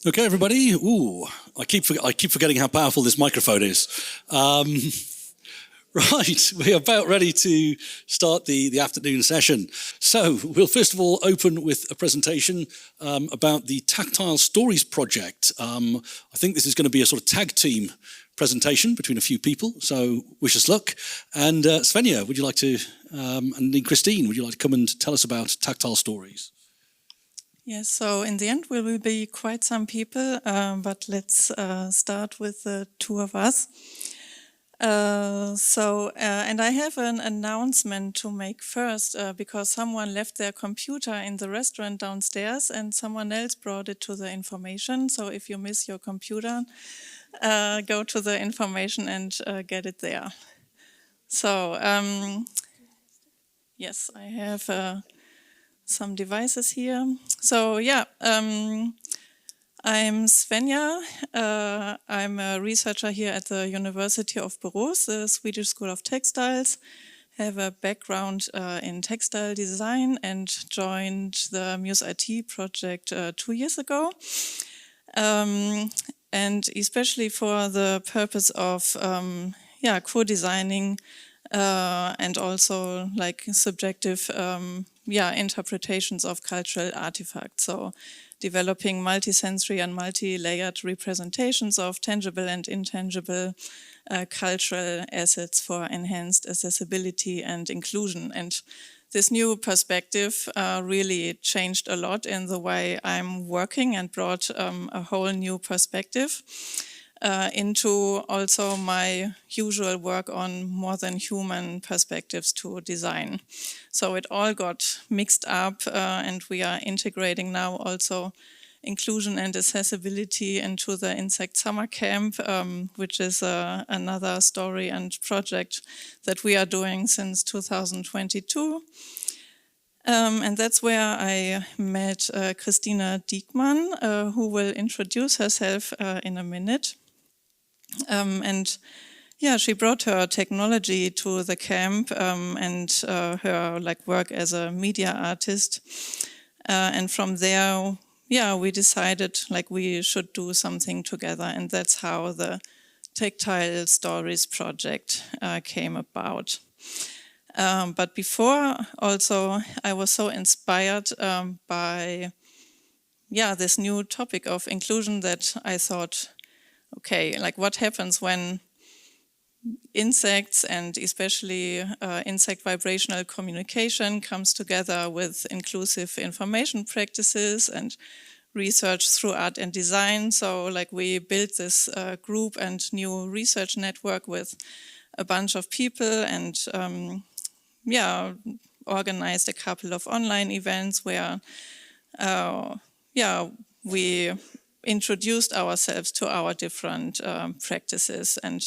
Okay, everybody. Ooh, I keep forgetting how powerful this microphone is. Right, we're about ready to start the afternoon session. So we'll first of all open with a presentation about the Tactile Stories project. I think this is going to be a sort of tag team presentation between a few people, so wish us luck. And Svenja, would you like to, and then Christine, would you like to come and tell us about Tactile Stories? Yes, so in the end we will be quite some people, but let's start with the two of us. And I have an announcement to make first because someone left their computer in the restaurant downstairs and someone else brought it to the information. So if you miss your computer, go to the information and get it there. So yes, I have some devices here. So yeah, I'm Svenja. I'm a researcher here at the University of Borås, the Swedish School of Textiles. I have a background in textile design and joined the Muse IT project 2 years ago. And especially for the purpose of co-designing and also like subjective interpretations of cultural artifacts. So developing multisensory and multi-layered representations of tangible and intangible cultural assets for enhanced accessibility and inclusion. And this new perspective really changed a lot in the way I'm working and brought a whole new perspective into also my usual work on more than human perspectives to design. So it all got mixed up and we are integrating now also inclusion and accessibility into the Insect Summer Camp, which is another story and project that we are doing since 2022. And that's where I met Christina Diekmann, who will introduce herself in a minute. And yeah, she brought her technology to the camp and her work as a media artist. And from there, we decided we should do something together. And that's how the Tactile Stories project came about. But before also, I was so inspired by this new topic of inclusion that I thought, okay, what happens when insects and especially insect vibrational communication comes together with inclusive information practices and research through art and design. So we built this group and new research network with a bunch of people and organized a couple of online events where we introduced ourselves to our different practices. And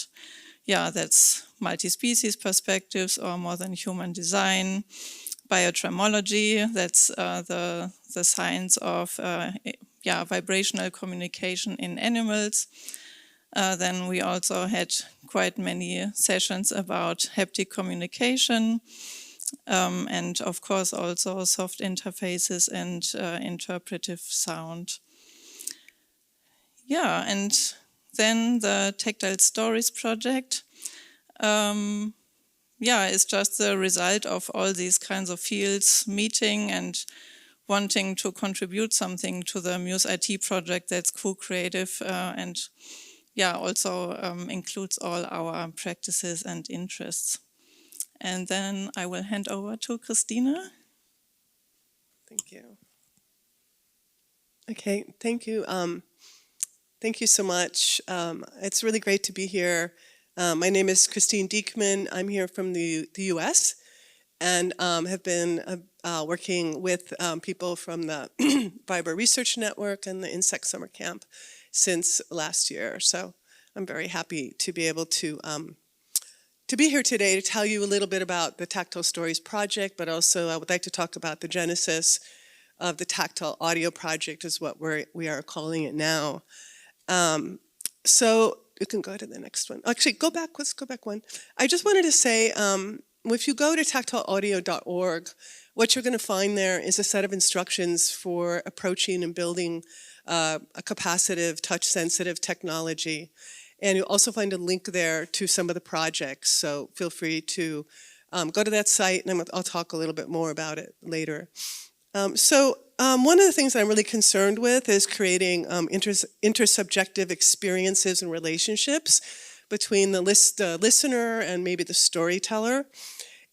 that's multi-species perspectives or more than human design, biotremology, that's the science of vibrational communication in animals. Then we also had quite many sessions about haptic communication and of course also soft interfaces and interpretive sound. Yeah, and then the Tactile Stories project is just the result of all these kinds of fields meeting and wanting to contribute something to the Muse IT project that's co-creative and also includes all our practices and interests. And then I will hand over to Christina. Thank you. Okay, thank you. Thank you so much. It's really great to be here. My name is Christine Diekmann. I'm here from the US and have been working with people from the Vibra Research Network and the Insect Summer Camp since last year. So I'm very happy to be able to be here today to tell you a little bit about the Tactile Stories project, but also I would like to talk about the genesis of the Tactile Audio project is what we are calling it now. So you can go to the next one. Actually, let's go back one. I just wanted to say if you go to tactileaudio.org, what you're going to find there is a set of instructions for approaching and building a capacitive, touch-sensitive technology. And you'll also find a link there to some of the projects. So feel free to go to that site, and I'll talk a little bit more about it later. One of the things I'm really concerned with is creating intersubjective experiences and relationships between the listener and maybe the storyteller.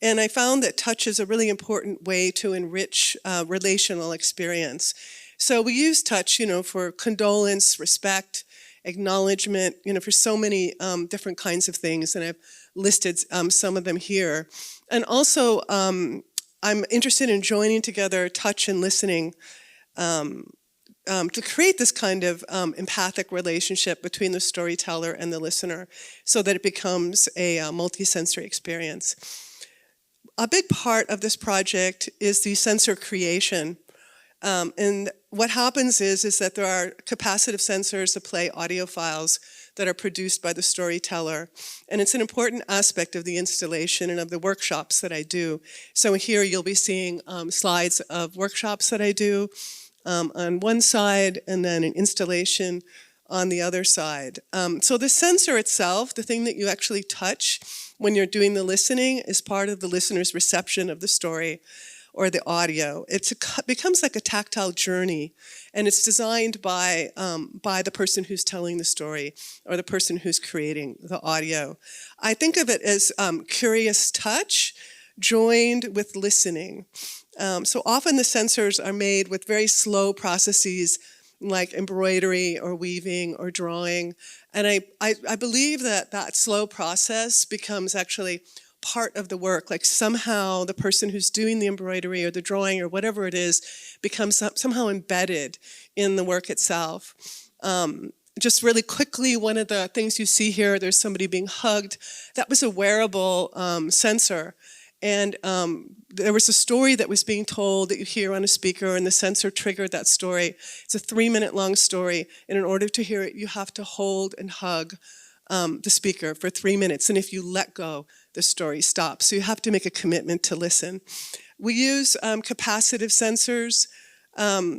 And I found that touch is a really important way to enrich relational experience. So we use touch, for condolence, respect, acknowledgement, for so many different kinds of things, and I've listed some of them here. And also, I'm interested in joining together touch and listening to create this kind of empathic relationship between the storyteller and the listener so that it becomes a multisensory experience. A big part of this project is the sensor creation. And what happens is that there are capacitive sensors that play audio files that are produced by the storyteller. And it's an important aspect of the installation and of the workshops that I do. So here you'll be seeing slides of workshops that I do on one side, and then an installation on the other side. So the sensor itself, the thing that you actually touch when you're doing the listening, is part of the listener's reception of the story or the audio. It becomes like a tactile journey, and it's designed by the person who's telling the story or the person who's creating the audio. I think of it as curious touch joined with listening. So often the sensors are made with very slow processes like embroidery or weaving or drawing. And I believe that slow process becomes actually part of the work. Like somehow the person who's doing the embroidery or the drawing or whatever it is becomes somehow embedded in the work itself. Just really quickly, one of the things you see here, there's somebody being hugged. That was a wearable sensor. And there was a story that was being told that you hear on a speaker, and the sensor triggered that story. It's a 3-minute long story, and in order to hear it, you have to hold and hug the speaker for 3 minutes. And if you let go, the story stops. So you have to make a commitment to listen. We use capacitive sensors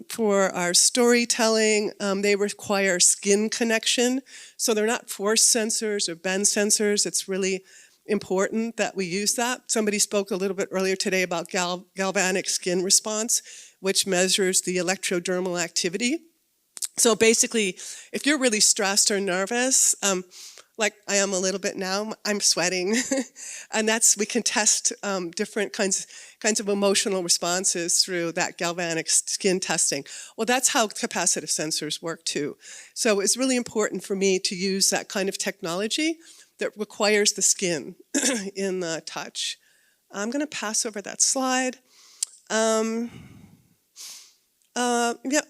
for our storytelling. They require skin connection. So they're not force sensors or bend sensors. It's really important that we use that. Somebody spoke a little bit earlier today about galvanic skin response, which measures the electrodermal activity. So basically, if you're really stressed or nervous, like I am a little bit now, I'm sweating, and we can test different kinds of emotional responses through that galvanic skin testing. Well, that's how capacitive sensors work too. So it's really important for me to use that kind of technology that requires the skin in the touch. I'm going to pass over that slide. I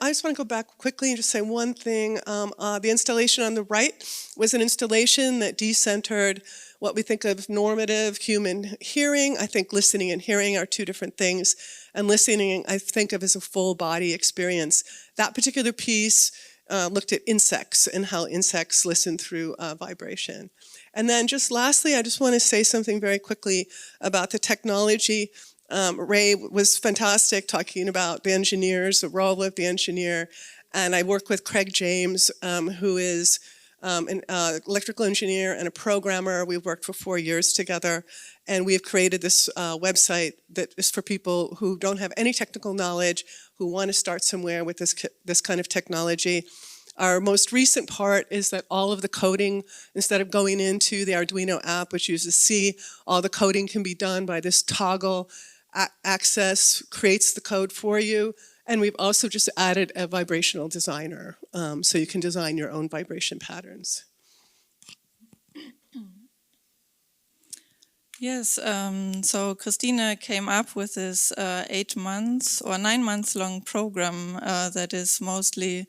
just want to go back quickly and just say one thing. The installation on the right was an installation that decentered what we think of normative human hearing. I think listening and hearing are two different things. And listening, I think of as a full body experience. That particular piece looked at insects and how insects listen through vibration. And then just lastly, I just want to say something very quickly about the technology. Ray was fantastic talking about the engineers, the role of the engineer. And I work with Craig James, who is an electrical engineer and a programmer. We've worked for 4 years together. And we've created this website that is for people who don't have any technical knowledge, who want to start somewhere with this kind of technology. Our most recent part is that all of the coding, instead of going into the Arduino app, which uses C, all the coding can be done by this toggle. Access creates the code for you. And we've also just added a vibrational designer, so you can design your own vibration patterns. Yes, so Christina came up with this 8 months or 9 months long program that is mostly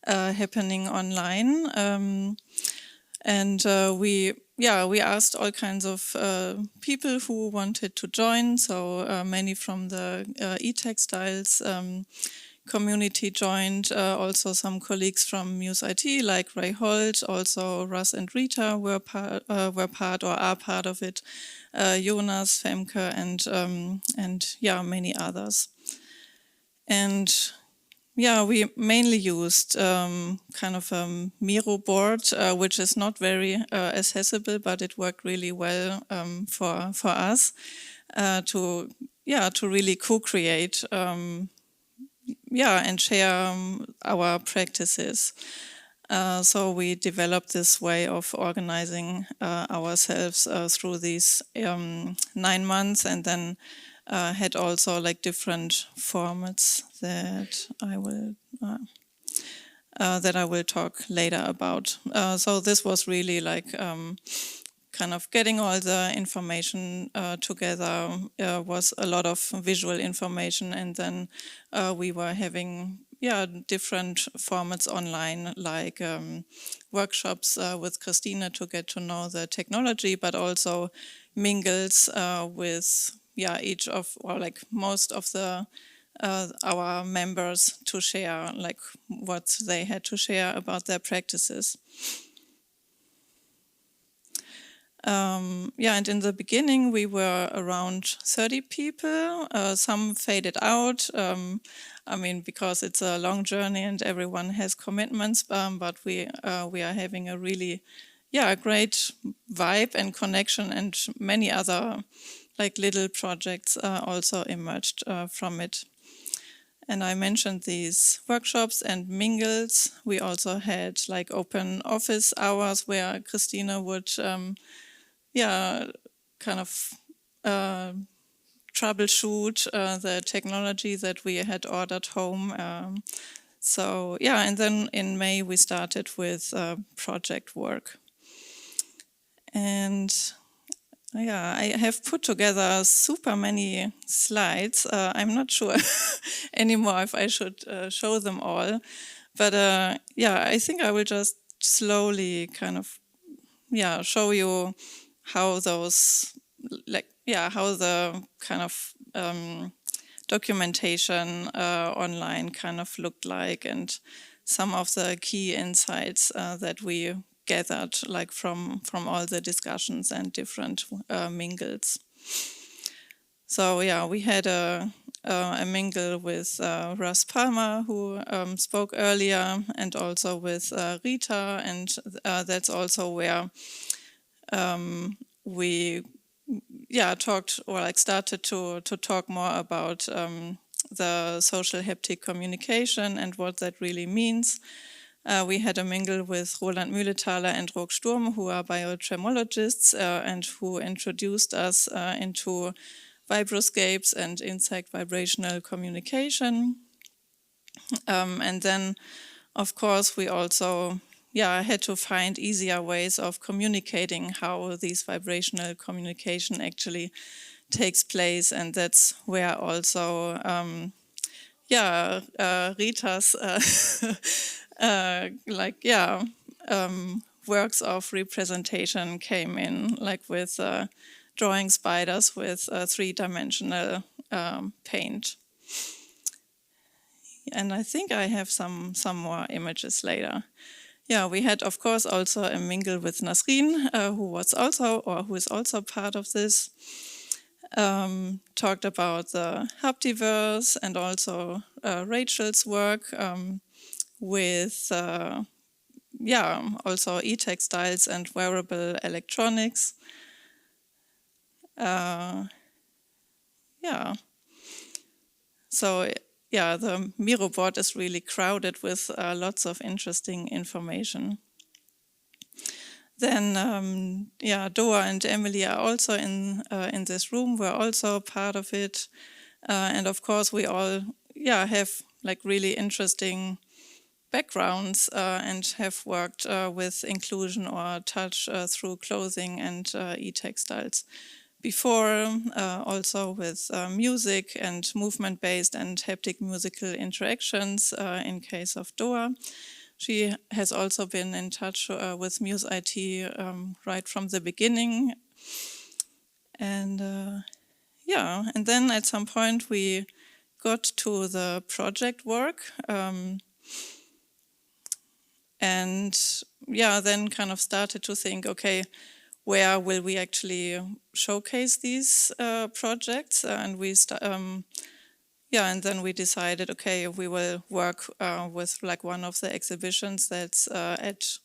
happening online. And we asked all kinds of people who wanted to join, so many from the e-textiles community joined. Also some colleagues from Muse IT, like Ray Holt, also Russ and Rita were part or are part of it. Jonas, Femke, and yeah, many others. And yeah, we mainly used kind of a Miro board, which is not very accessible, but it worked really well for us to really co-create and share our practices. So we developed this way of organizing ourselves through these 9 months, and then had also like different formats that I will talk later about. So this was really like kind of getting all the information together. Was a lot of visual information, and then we were having different formats online, like workshops with Christina to get to know the technology, but also mingles with each of, or like most of the our members to share like what they had to share about their practices. And in the beginning we were around 30 people. Some faded out. I mean, because it's a long journey and everyone has commitments. But we are having a really, great vibe and connection, and many other like little projects also emerged from it. And I mentioned these workshops and mingles. We also had like open office hours where Christina would kind of troubleshoot the technology that we had ordered home. And then in May we started with project work. And I have put together super many slides. I'm not sure anymore if I should show them all. But I think I will just slowly kind of show you how those how the kind of documentation online kind of looked like, and some of the key insights that we gathered like from all the discussions and different mingles. So we had a mingle with Russ Palmer, who spoke earlier, and also with Rita, and that's also where we talked, or like started to talk more about the social haptic communication and what that really means. We had a mingle with Roland Mühlethaler and Rook Sturm, who are biotremologists and who introduced us into vibroscapes and insect vibrational communication. And then, of course, we also had to find easier ways of communicating how this vibrational communication actually takes place, and that's where also Rita's works of representation came in, like with drawing spiders with three-dimensional paint. And I think I have some more images later. We had, of course, also a mingle with Nasreen, who is also part of this. Talked about the Haptiverse and also Rachel's work with also e-textiles and wearable electronics. So the Miro board is really crowded with lots of interesting information. Then Doa and Emily are also in this room. We're also part of it, and of course we all have like really interesting backgrounds and have worked with inclusion or touch through clothing and e-textiles before, also with music and movement-based and haptic musical interactions in case of Doa. She has also been in touch with Muse IT right from the beginning. And and then at some point we got to the project work. And yeah, then kind of started to think, okay, where will we actually showcase these projects? And and then we decided, okay, we will work with like one of the exhibitions that's at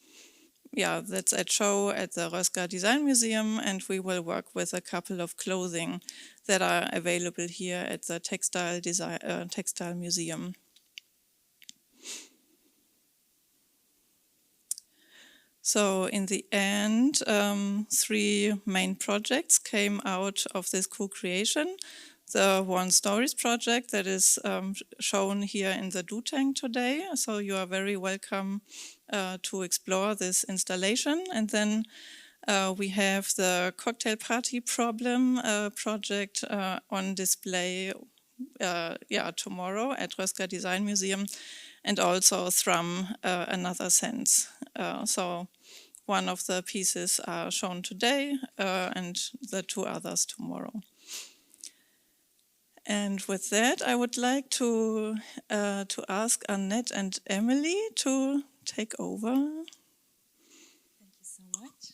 show at the Röska Design Museum, and we will work with a couple of clothing that are available here at the Textile Museum. So in the end, 3 main projects came out of this co-creation. The One Stories project that is shown here in the Dutang today. So you are very welcome to explore this installation. And then we have the Cocktail Party Problem project on display tomorrow at Röska Design Museum, and also Thrum, Another Sense. So one of the pieces are shown today and the 2 others tomorrow. And with that, I would like to ask Annette and Emily to take over. Thank you so much.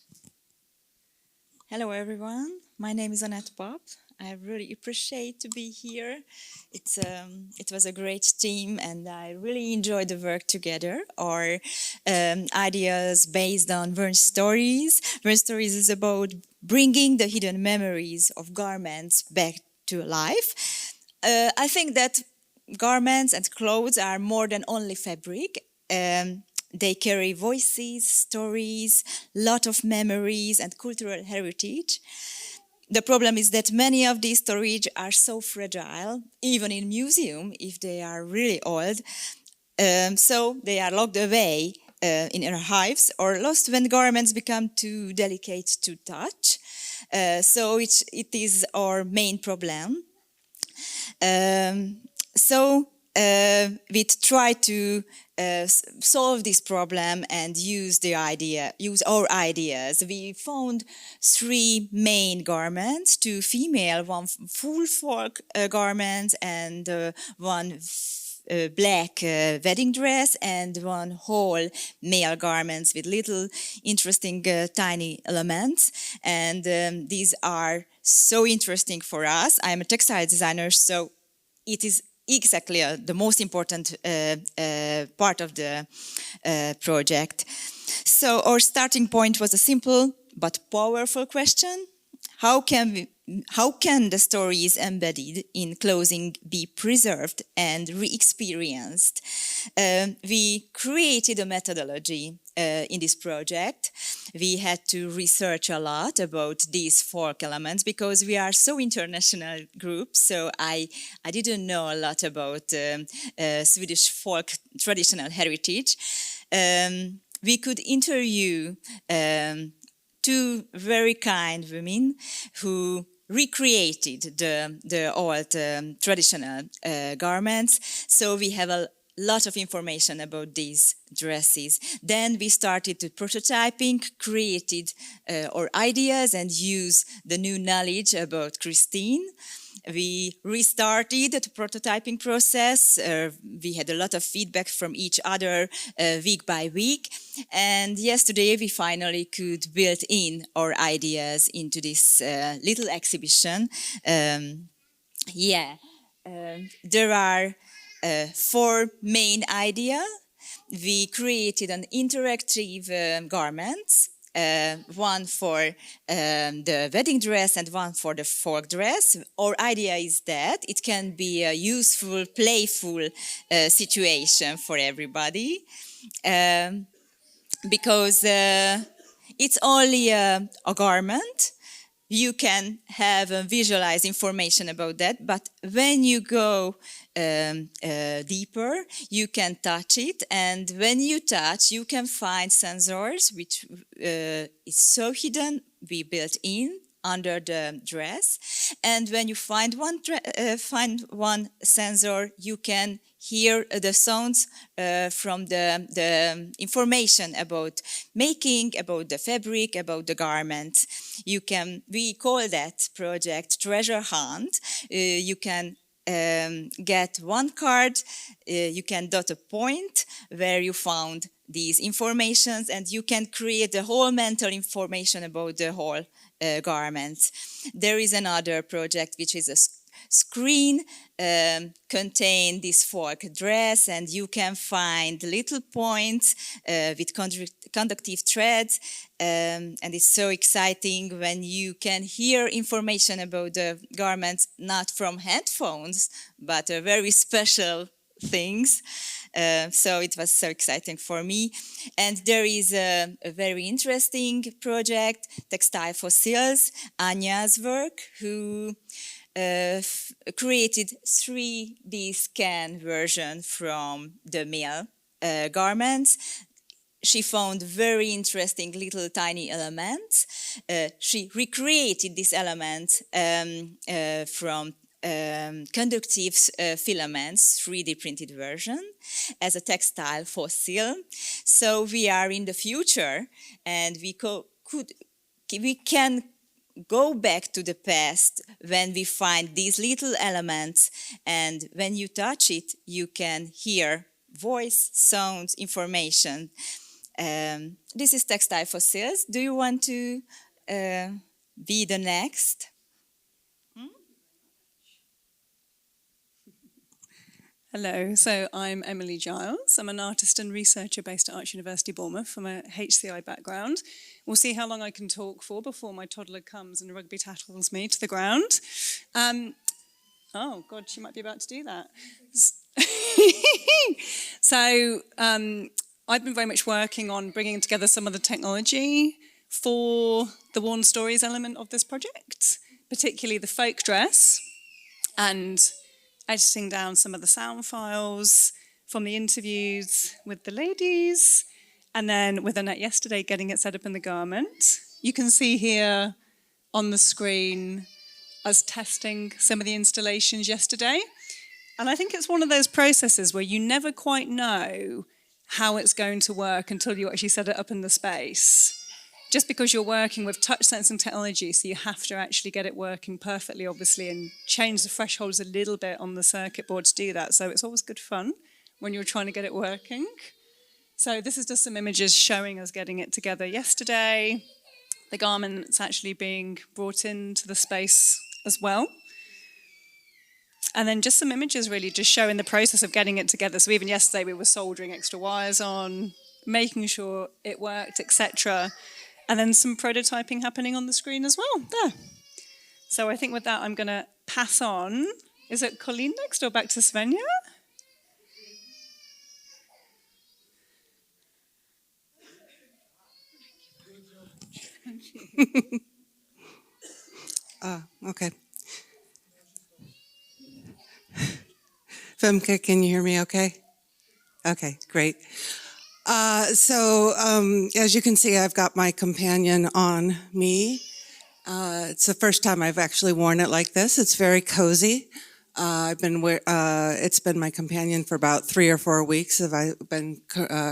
Hello, everyone. My name is Annette Pop. I really appreciate to be here. It was a great team, and I really enjoyed the work together. Our ideas based on Vern Stories. Vern Stories is about bringing the hidden memories of garments back to life. I think that garments and clothes are more than only fabric. They carry voices, stories, lot of memories and cultural heritage. The problem is that many of these stories are so fragile, even in museum, if they are really old. So they are locked away in archives or lost when garments become too delicate to touch. So it is our main problem. We try to solve this problem and use our ideas. We found 3 main garments: 2 female, 1 full folk garment, and 1 black wedding dress, and 1 whole male garments with little interesting tiny elements. And these are so interesting for us. I'm a textile designer, so it is exactly the most important part of the project. So our starting point was a simple but powerful question: how can the stories embedded in clothing be preserved and re-experienced? We created a methodology in this project. We had to research a lot about these folk elements because we are so international group. So I didn't know a lot about Swedish folk traditional heritage. We could interview 2 very kind women who recreated the old traditional garments. So we have a lot of information about these dresses. Then we started to prototyping, created our ideas and used the new knowledge about Christine. We restarted the prototyping process. We had a lot of feedback from each other week by week. And yesterday we finally could build in our ideas into this little exhibition. There are 4 main ideas. We created an interactive garments. 1 for the wedding dress and 1 for the folk dress. Our idea is that it can be a useful, playful situation for everybody, because it's only a garment. You can have visualize information about that, but when you go deeper, you can touch it, and when you touch, you can find sensors, which is so hidden, we built in under the dress. And when you find one sensor, you can hear the sounds from the information about making, about the fabric, about the garment. We call that project Treasure Hunt. You can get one card, you can dot a point where you found these informations, and you can create the whole mental information about the whole garment. There is another project which is a screen contain this folk dress, and you can find little points with conductive threads, and it's so exciting when you can hear information about the garments not from headphones but very special things. So it was so exciting for me. And there is a very interesting project, Textile Fossils, Anya's work, who created 3D scan version from the male garments. She found very interesting little tiny elements. She recreated these elements from conductive filaments, 3D printed version, as a textile fossil. So we are in the future, and we can go back to the past when we find these little elements, and when you touch it, you can hear voice, sounds, information. This is Textile Fossils. Do you want to be the next? Hello, so I'm Emily Giles. I'm an artist and researcher based at Arts University Bournemouth from a HCI background. We'll see how long I can talk for before my toddler comes and rugby tackles me to the ground. Oh, God, she might be about to do that. So I've been very much working on bringing together some of the technology for the Worn Stories element of this project, particularly the folk dress, and editing down some of the sound files from the interviews with the ladies, and then with Annette yesterday, getting it set up in the garment. You can see here on the screen us testing some of the installations yesterday. And I think it's one of those processes where you never quite know how it's going to work until you actually set it up in the space. Just because you're working with touch sensing technology, so you have to actually get it working perfectly, obviously, and change the thresholds a little bit on the circuit board to do that. So it's always good fun when you're trying to get it working. So this is just some images showing us getting it together yesterday. The garment's actually being brought into the space as well. And then just some images really just showing the process of getting it together. So even yesterday we were soldering extra wires on, making sure it worked, etc. And then some prototyping happening on the screen as well, there. So I think with that, I'm going to pass on. Is it Colleen next or back to Svenja? Okay. Femke, can you hear me okay? Okay, great. As you can see, I've got my companion on me. It's the first time I've actually worn it like this. It's very cozy. It's been my companion for about 3 or 4 weeks as I've been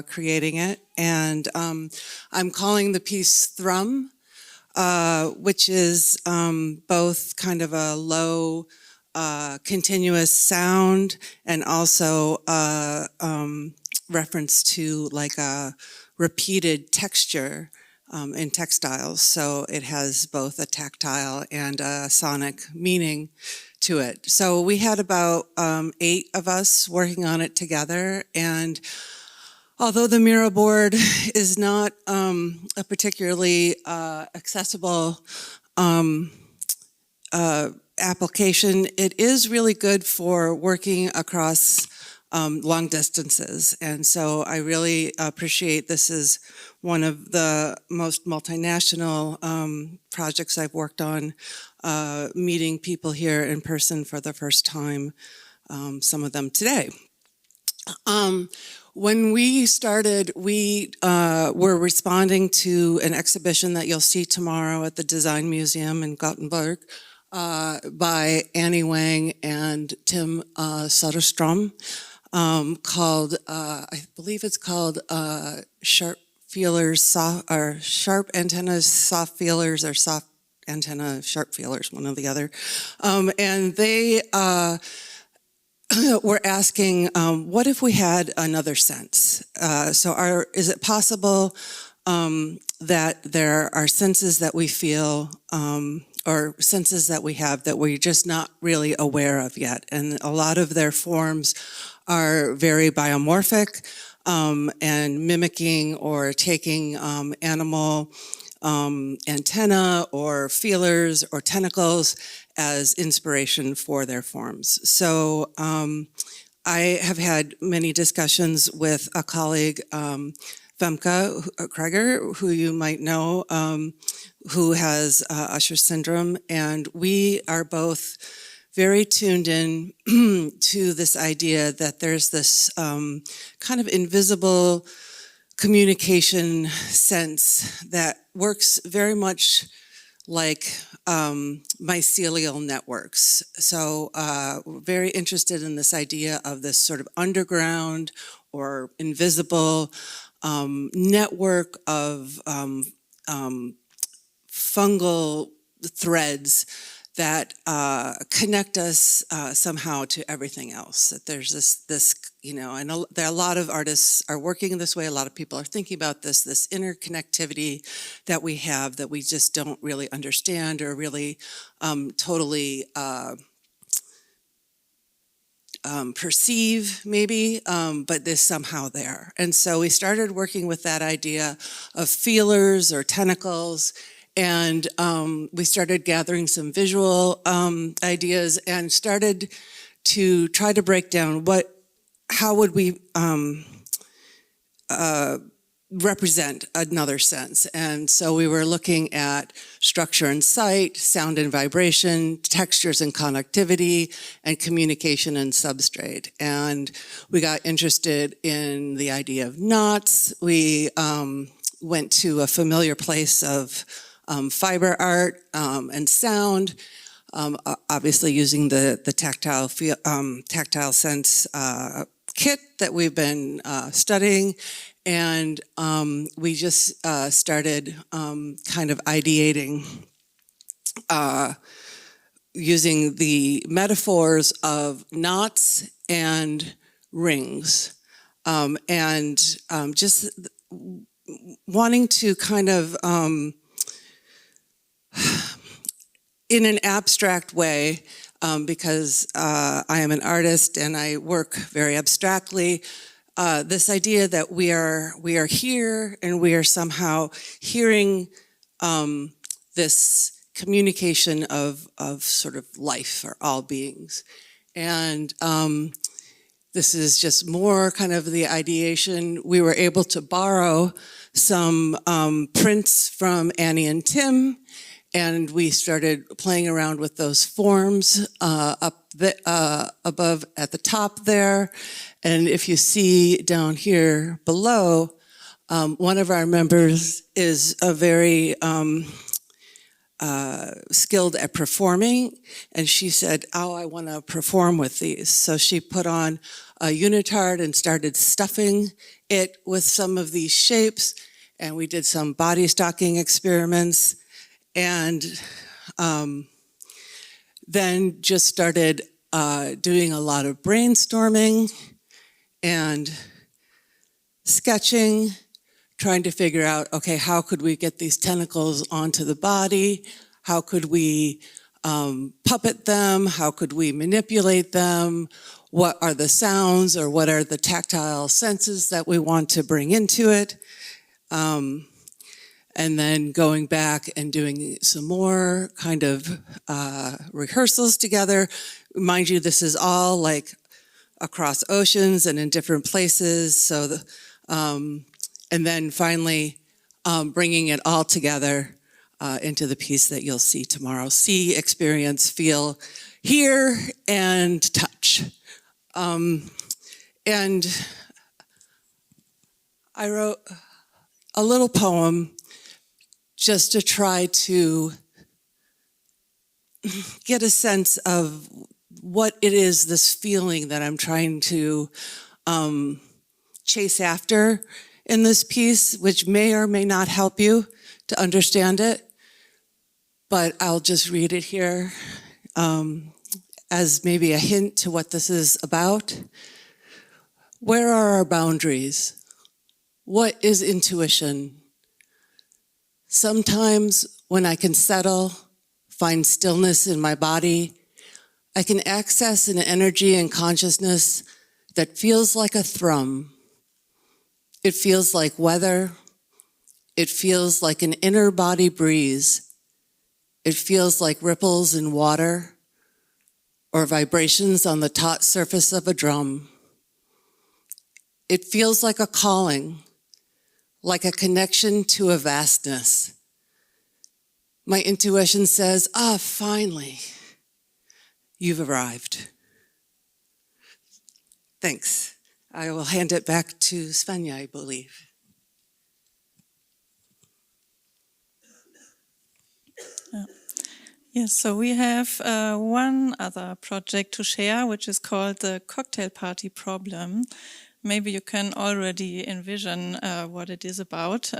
creating it. And I'm calling the piece Thrum, which is both kind of a low, continuous sound and also reference to like a repeated texture in textiles. So it has both a tactile and a sonic meaning to it. So we had about 8 of us working on it together, and although the Miro board is not a particularly accessible application, it is really good for working across long distances. And so I really appreciate this is one of the most multinational projects I've worked on, meeting people here in person for the first time, some of them today. When we started, we were responding to an exhibition that you'll see tomorrow at the Design Museum in Gothenburg by Annie Wang and Tim Söderström, called, I believe it's called Sharp Feelers, or Sharp Antennas, Soft Feelers, or Soft Antenna Sharp Feelers, one or the other. And they we're asking, what if we had another sense? Is it possible that there are senses that we feel or senses that we have that we're just not really aware of yet? And a lot of their forms are very biomorphic and mimicking or taking animal antenna or feelers or tentacles as inspiration for their forms. So I have had many discussions with a colleague, Femke Kreger, who you might know, who has Usher syndrome, and we are both very tuned in to this idea that there's this kind of invisible communication sense that works very much like mycelial networks. So very interested in this idea of this sort of underground or invisible network of fungal threads that connect us somehow to everything else. That there's this, and there are a lot of artists are working this way. A lot of people are thinking about this interconnectivity that we have that we just don't really understand or really totally perceive maybe, but is somehow there. And so we started working with that idea of feelers or tentacles, and we started gathering some visual ideas and started to try to break down how would we represent another sense. And so we were looking at structure and sight, sound and vibration, textures and conductivity, and communication and substrate. And we got interested in the idea of knots. We went to a familiar place of fiber art and sound, obviously using the tactile sense kit that we've been studying. And we just started kind of ideating using the metaphors of knots and rings, and just wanting to kind of, in an abstract way, because I am an artist and I work very abstractly, this idea that we are here and we are somehow hearing this communication of sort of life for all beings. And this is just more kind of the ideation. We were able to borrow some prints from Annie and Tim, and we started playing around with those forms above at the top there. And if you see down here below, one of our members is a very skilled at performing, and she said, "Oh, I want to perform with these." So she put on a unitard and started stuffing it with some of these shapes, and we did some body stocking experiments, and then just started doing a lot of brainstorming and sketching, trying to figure out, okay, how could we get these tentacles onto the body? How could we puppet them? How could we manipulate them? What are the sounds or what are the tactile senses that we want to bring into it? And then going back and doing some more kind of rehearsals together. Mind you, this is all like across oceans and in different places. So, and then finally bringing it all together into the piece that you'll see tomorrow. See, experience, feel, hear, and touch. And I wrote a little poem just to try to get a sense of what it is, this feeling that I'm trying to chase after in this piece, which may or may not help you to understand it, but I'll just read it here as maybe a hint to what this is about, where are our boundaries? What is intuition? Sometimes when I can settle, find stillness in my body, I can access an energy and consciousness that feels like a thrum. It feels like weather. It feels like an inner body breeze. It feels like ripples in water or vibrations on the taut surface of a drum. It feels like a calling, like a connection to a vastness. My intuition says, finally, you've arrived. Thanks. I will hand it back to Svenja, I believe. Yes, so we have one other project to share, which is called the Cocktail Party Problem. Maybe you can already envision what it is about.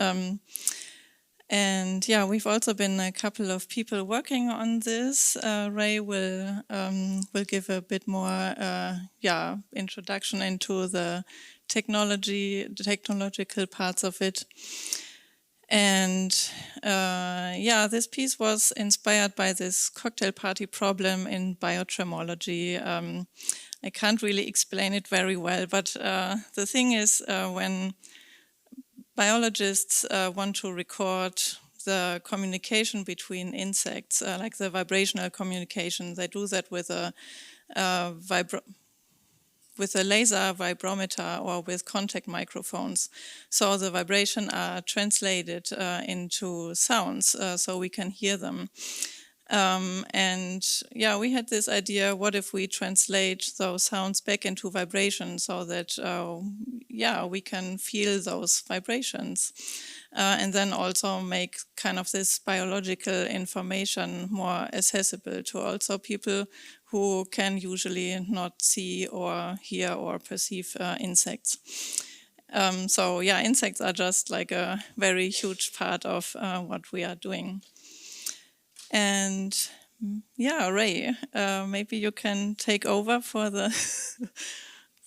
And yeah, we've also been a couple of people working on this. Ray will give a bit more introduction into the technological parts of it. And this piece was inspired by this cocktail party problem in biotremology. I can't really explain it very well, but the thing is when biologists want to record the communication between insects, like the vibrational communication, they do that with a laser vibrometer or with contact microphones. So the vibration are translated into sounds so we can hear them. We had this idea, what if we translate those sounds back into vibrations so that, we can feel those vibrations. And then also make kind of this biological information more accessible to also people who can usually not see or hear or perceive insects. Insects are just like a very huge part of what we are doing. And Ray, maybe you can take over for the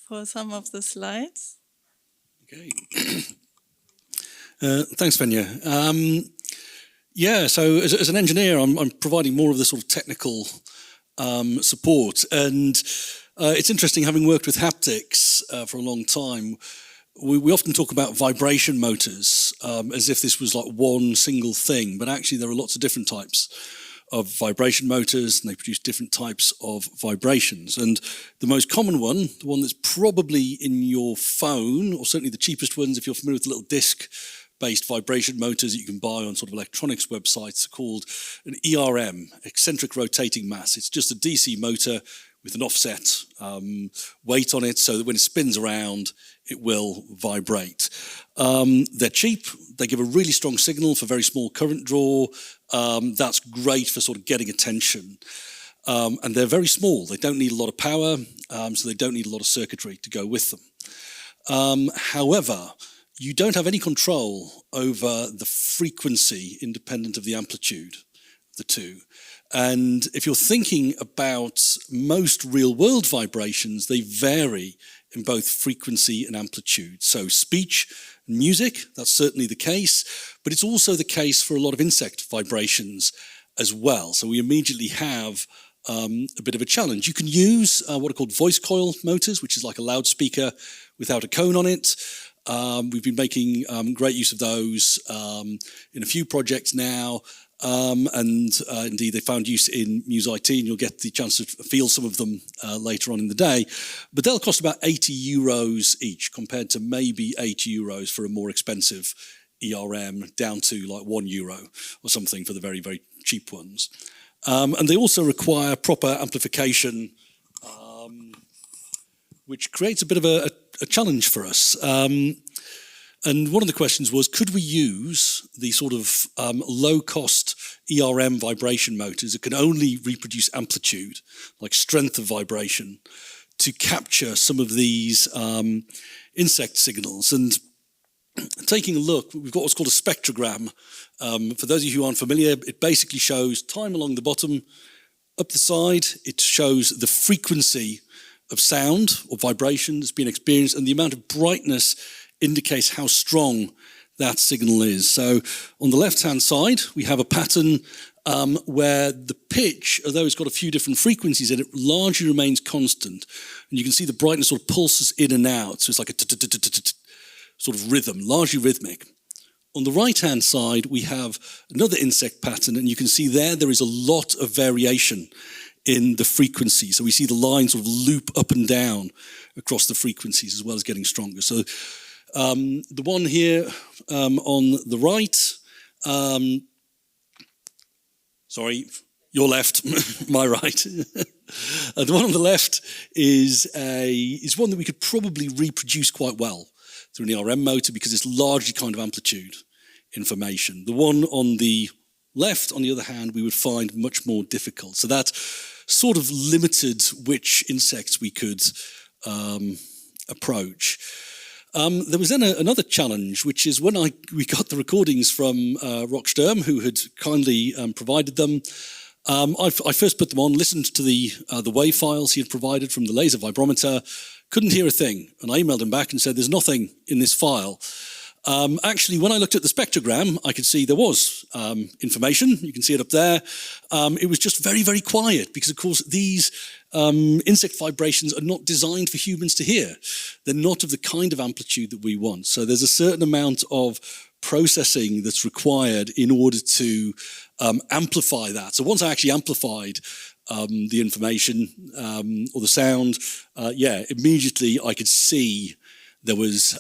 for some of the slides. Okay. Thanks, Svenja. So as an engineer, I'm providing more of the sort of technical support. And it's interesting, having worked with haptics for a long time, we often talk about vibration motors as if this was like one single thing, but actually there are lots of different types of vibration motors, and they produce different types of vibrations. And the most common one, the one that's probably in your phone, or certainly the cheapest ones if you're familiar with the little disc-based vibration motors that you can buy on sort of electronics websites, are called an ERM, eccentric rotating mass. It's just a DC motor with an offset weight on it so that when it spins around, it will vibrate. They're cheap. They give a really strong signal for very small current draw. That's great for sort of getting attention. And they're very small. They don't need a lot of power, so they don't need a lot of circuitry to go with them. However, you don't have any control over the frequency independent of the amplitude of the two. And if you're thinking about most real-world vibrations, they vary in both frequency and amplitude. So speech and music, that's certainly the case, but it's also the case for a lot of insect vibrations as well. So we immediately have a bit of a challenge. You can use what are called voice coil motors, which is like a loudspeaker without a cone on it. We've been making great use of those in a few projects now. Indeed, they found use in Muse IT, and you'll get the chance to feel some of them later on in the day. But they'll cost about €80 each, compared to maybe €8 for a more expensive ERM, down to like €1 or something for the very, very cheap ones. And they also require proper amplification, which creates a bit of a challenge for us. And one of the questions was, could we use the sort of low-cost ERM vibration motors that can only reproduce amplitude, like strength of vibration, to capture some of these insect signals? And taking a look, we've got what's called a spectrogram. For those of you who aren't familiar, it basically shows time along the bottom Up the side, it shows the frequency of sound or vibration that's been experienced, and the amount of brightness indicates how strong that signal is. So on the left-hand side, we have a pattern where the pitch, although it's got a few different frequencies in it, largely remains constant. And you can see the brightness sort of pulses in and out. So it's like a sort of rhythm, largely rhythmic. On the right-hand side, we have another insect pattern, and you can see there is a lot of variation in the frequency. So we see the lines sort of loop up and down across the frequencies as well as getting stronger. So the one here on the right, sorry, your left, my right. The one on the left is one that we could probably reproduce quite well through an ERM motor because it's largely kind of amplitude information. The one on the left, on the other hand, we would find much more difficult. So that sort of limited which insects we could approach. There was then another challenge, which is when we got the recordings from Rock Sturm, who had kindly provided them. I first put them on, listened to the wave files he had provided from the laser vibrometer, couldn't hear a thing. And I emailed him back and said, there's nothing in this file. Actually, when I looked at the spectrogram, I could see there was information. You can see it up there. It was just very, very quiet because, of course, these insect vibrations are not designed for humans to hear. They're not of the kind of amplitude that we want. So there's a certain amount of processing that's required in order to amplify that. So once I actually amplified the information or the sound, immediately I could see there was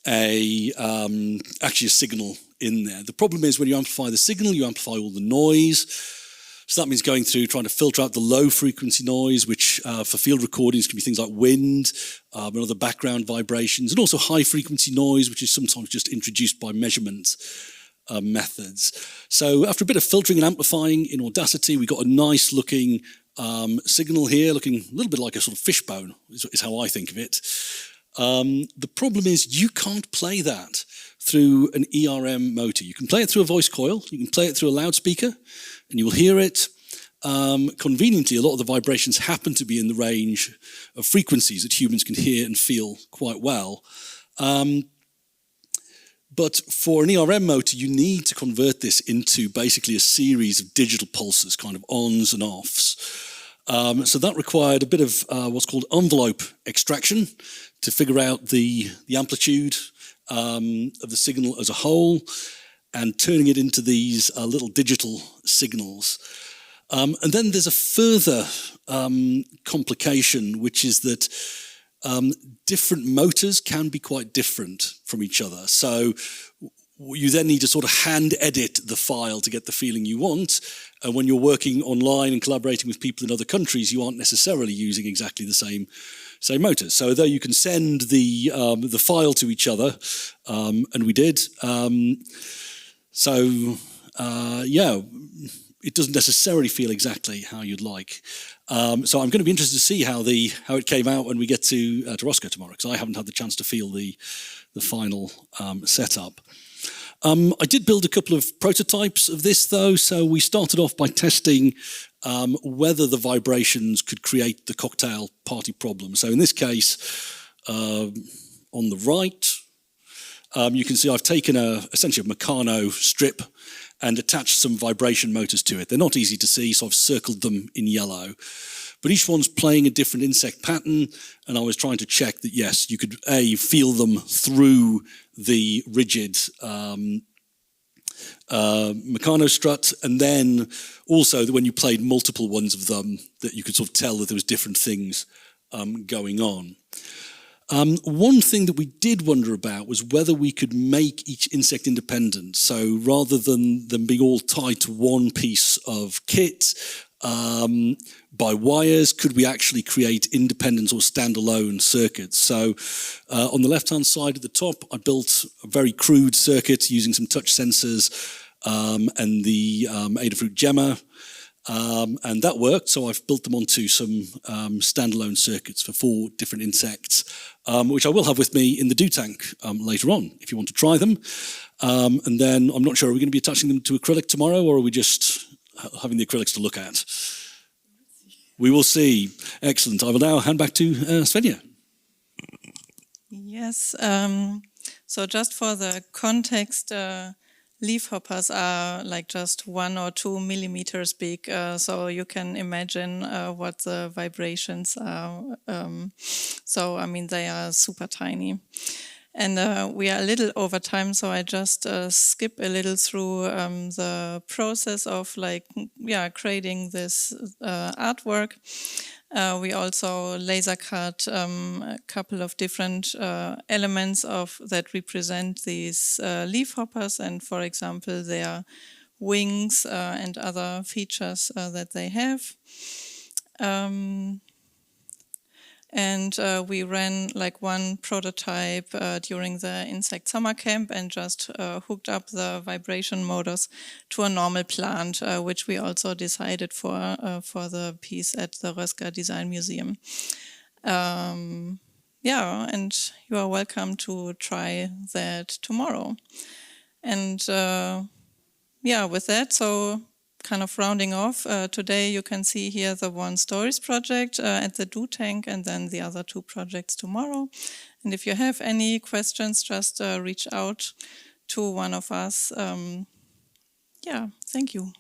actually a signal in there. The problem is when you amplify the signal, you amplify all the noise. So that means going through, trying to filter out the low frequency noise, which for field recordings can be things like wind and other background vibrations, and also high frequency noise, which is sometimes just introduced by measurement methods. So after a bit of filtering and amplifying in Audacity, we got a nice looking signal here, looking a little bit like a sort of fishbone, is how I think of it. The problem is you can't play that through an ERM motor. You can play it through a voice coil, you can play it through a loudspeaker, and you will hear it. Conveniently, a lot of the vibrations happen to be in the range of frequencies that humans can hear and feel quite well. But for an ERM motor, you need to convert this into basically a series of digital pulses, kind of ons and offs. So that required a bit of what's called envelope extraction to figure out the amplitude of the signal as a whole and turning it into these little digital signals. And then there's a further complication, which is that different motors can be quite different from each other. So you then need to sort of hand edit the file to get the feeling you want. And when you're working online and collaborating with people in other countries, you aren't necessarily using exactly the same motors. So though you can send the file to each other, and we did, it doesn't necessarily feel exactly how you'd like. So I'm going to be interested to see how it came out when we get to Roscoe tomorrow, because I haven't had the chance to feel the final setup. I did build a couple of prototypes of this, though. So we started off by testing whether the vibrations could create the cocktail party problem. So in this case, on the right, you can see I've taken essentially a Meccano strip and attached some vibration motors to it. They're not easy to see, so I've circled them in yellow. But each one's playing a different insect pattern, and I was trying to check that, yes, you could, feel them through the rigid Meccano strut, and then also that when you played multiple ones of them, that you could sort of tell that there was different things going on. One thing that we did wonder about was whether we could make each insect independent. So rather than them being all tied to one piece of kit by wires, could we actually create independent or standalone circuits? So on the left-hand side at the top, I built a very crude circuit using some touch sensors and the Adafruit Gemma. And that worked, so I've built them onto some standalone circuits for 4 different insects, which I will have with me in the dew tank later on, if you want to try them. And then I'm not sure, are we going to be attaching them to acrylic tomorrow, or are we just having the acrylics to look at. We will see. Excellent. I will now hand back to Svenja. Yes. So just for the context, leaf hoppers are like just 1 or 2 millimeters big. So you can imagine what the vibrations are. So, I mean, they are super tiny. And we are a little over time, so I just skip a little through the process of creating this artwork. We also laser cut a couple of different elements that represent these leaf hoppers, and for example, their wings and other features that they have. And we ran like one prototype during the insect summer camp and just hooked up the vibration motors to a normal plant, which we also decided for the piece at the Röska Design Museum. And you are welcome to try that tomorrow. And with that, so kind of rounding off, today you can see here the One Stories project at the Do Tank, and then the other 2 projects tomorrow. And if you have any questions, just reach out to one of us. Thank you.